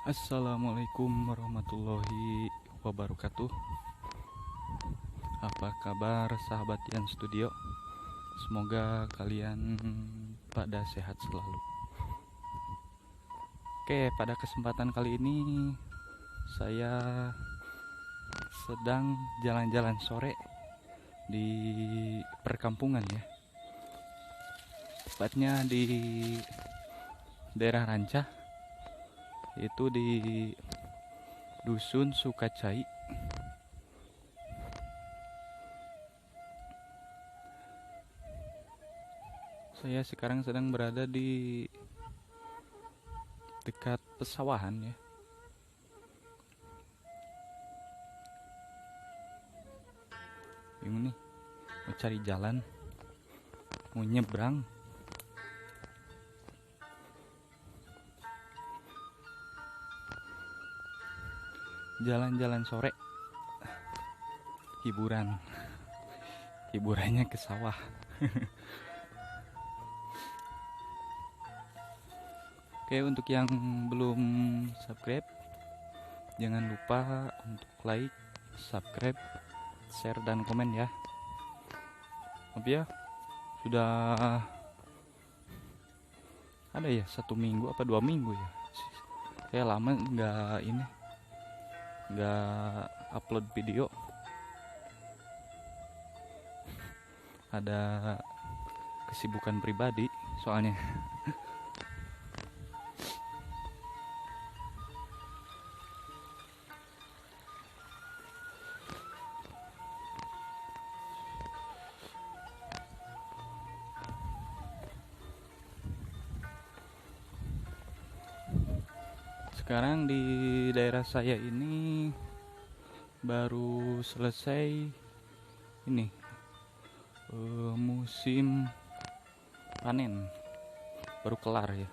Assalamualaikum warahmatullahi wabarakatuh. Apa kabar sahabat Yan Studio? Semoga kalian pada sehat selalu. Oke, pada kesempatan kali ini saya sedang jalan-jalan sore di perkampungan ya. Tepatnya di daerah Rancah, itu di Dusun Sukacai. Saya sekarang sedang berada di dekat pesawahan ya. Bingung nih, mau cari jalan, mau nyebrang. Jalan-jalan sore, hiburannya ke sawah. Oke, untuk yang belum subscribe, jangan lupa untuk like, subscribe, share, dan komen ya. Maaf ya, sudah ada ya 1 minggu apa 2 minggu ya. Saya lama nggak upload video. Ada kesibukan pribadi soalnya. Sekarang di daerah saya ini baru selesai ini musim panen, baru kelar ya.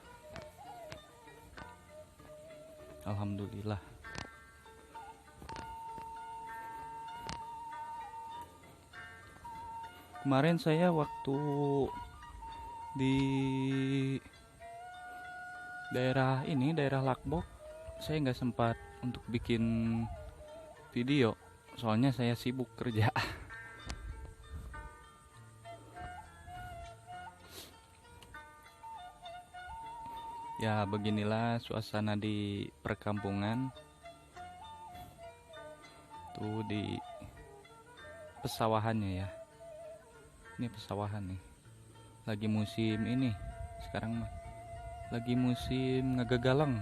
Alhamdulillah. Kemarin saya waktu di daerah Lakbok, saya nggak sempat untuk bikin video, soalnya saya sibuk kerja. Ya beginilah suasana di perkampungan tuh, di pesawahannya ya. Ini pesawahan nih, lagi musim ini sekarang mah, lagi musim ngagagalang.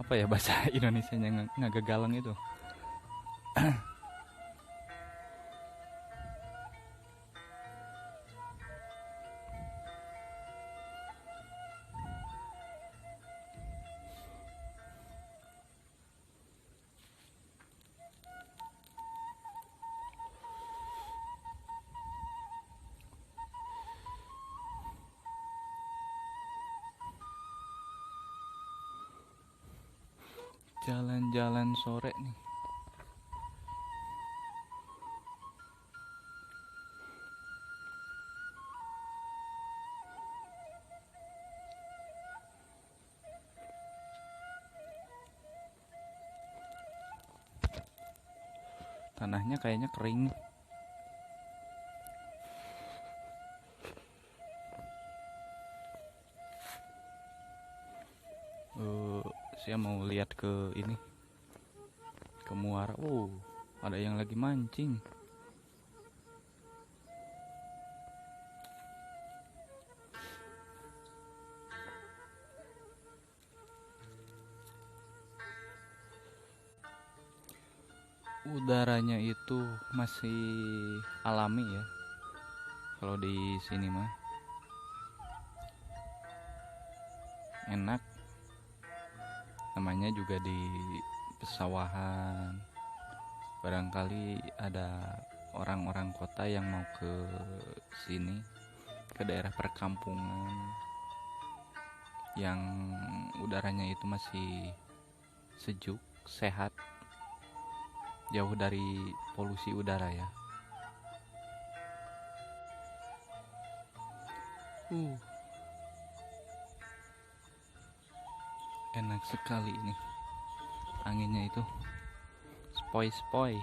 Apa ya bahasa Indonesianya ngagagalang itu? Jalan-jalan sore nih. Tanahnya kayaknya kering. Saya mau lihat ke ini, ke muara. Ada yang lagi mancing. Udaranya itu masih alami ya. Kalau di sini mah enak. Namanya juga di pesawahan. Barangkali ada orang-orang kota yang mau ke sini, ke daerah perkampungan yang udaranya itu masih sejuk, sehat, jauh dari polusi udara ya. Enak sekali ini. anginnya itu spoi-spoi.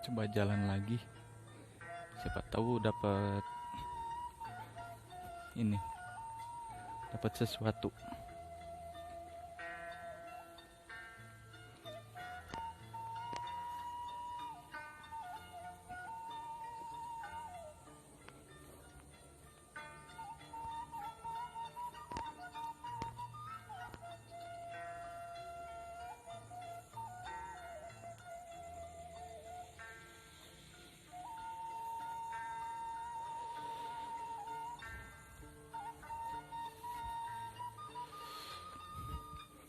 Coba jalan lagi, siapa tahu dapat ini, dapat sesuatu.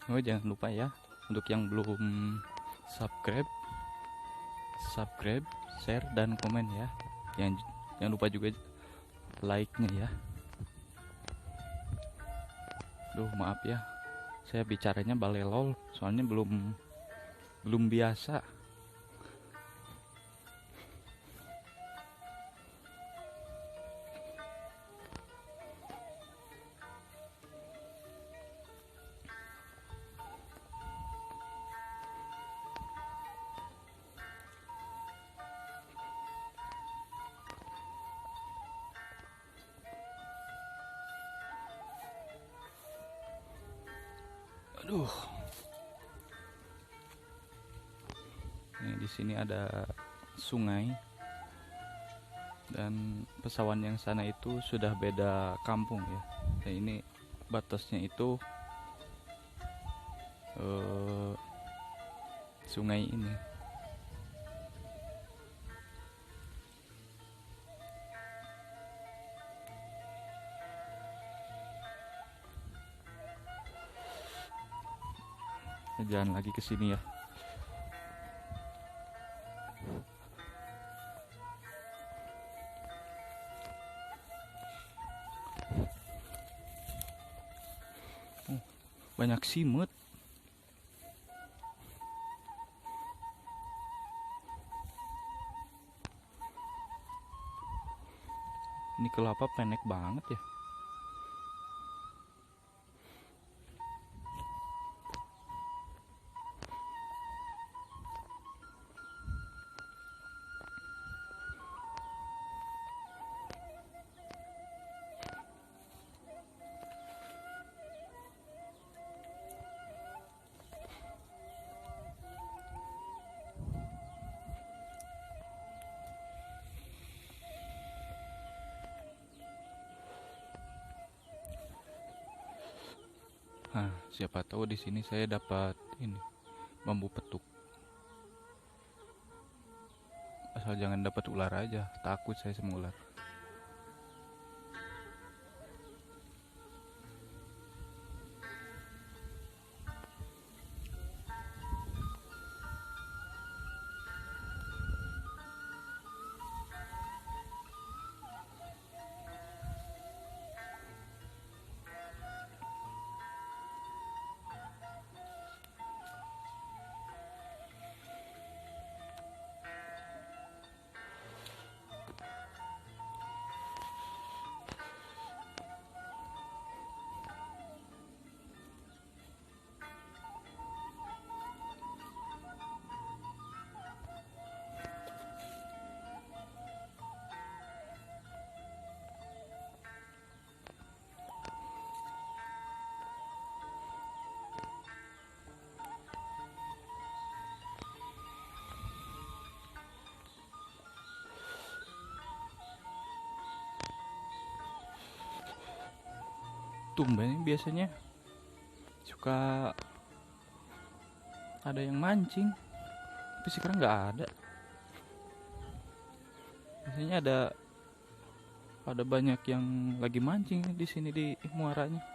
Oh, jangan lupa ya, untuk yang belum subscribe, share dan komen ya. Jangan lupa juga like-nya ya. Duh, maaf ya, saya bicaranya balelol, soalnya belum biasa. Aduh. Nih, di sini ada sungai, dan pesawan yang sana itu sudah beda kampung ya. Dan ini batasnya itu sungai ini. Jalan lagi ke sini ya. Banyak simut. Ini kelapa pendek banget ya. Nah, siapa tahu di sini saya dapat ini bambu petuk. Asal jangan dapat ular aja, takut saya sama ular. Tumben biasanya suka ada yang mancing, tapi sekarang nggak ada. Biasanya ada banyak yang lagi mancing di sini di muaranya.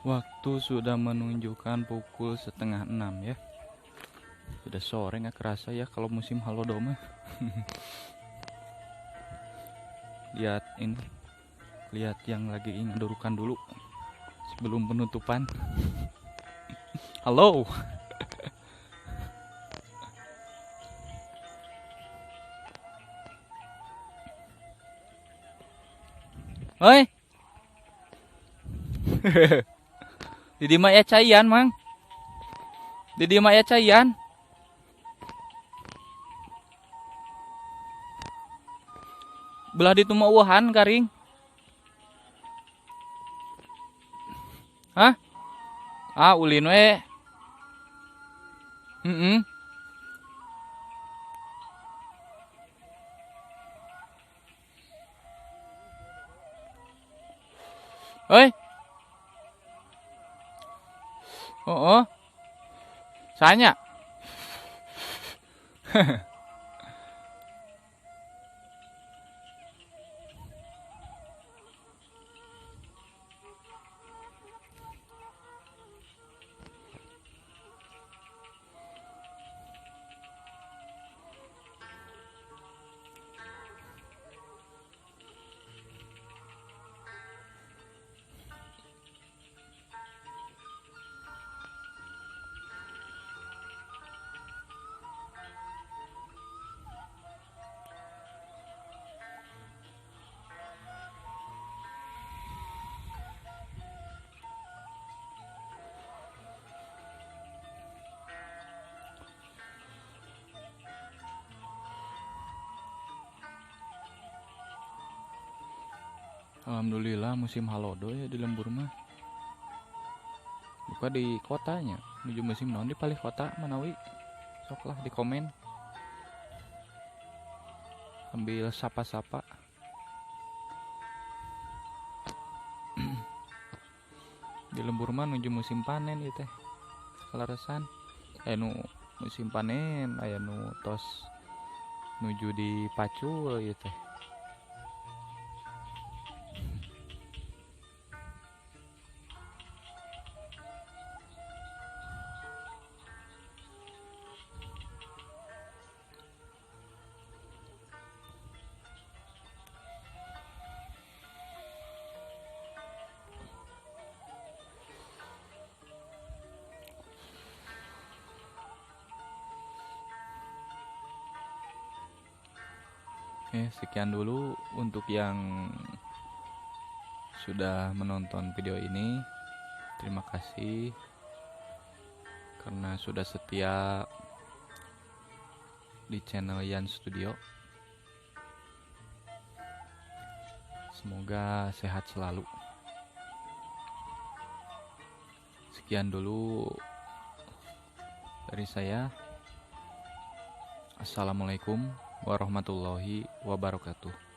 Waktu sudah menunjukkan pukul 5:30 ya. Sudah sore, nggak kerasa ya kalau musim Halodoma. Lihat ini, lihat yang lagi indurukan dulu sebelum penutupan. Halo. Oi. Didi mah ya cayan, Mang. Didi mah ya cayan. Belah di tuma uhan garing. Hah? Ah, ulin we. Oi. Oh. Sanya. Alhamdulillah musim halodo ya di lembur mah. Buka di kotanya, menuju musim naon di palih kota Manawi. Soklah di komen. Sambil sapa-sapa. Di lembur mah menuju musim panen ya teh. kalarasan nu musim panen aya nu tos nuju di pacul ieu teh. Sekian dulu untuk yang sudah menonton video ini. Terima kasih karena sudah setia di channel Yan Studio. Semoga sehat selalu. Sekian dulu dari saya. Assalamualaikum warahmatullahi wabarakatuh.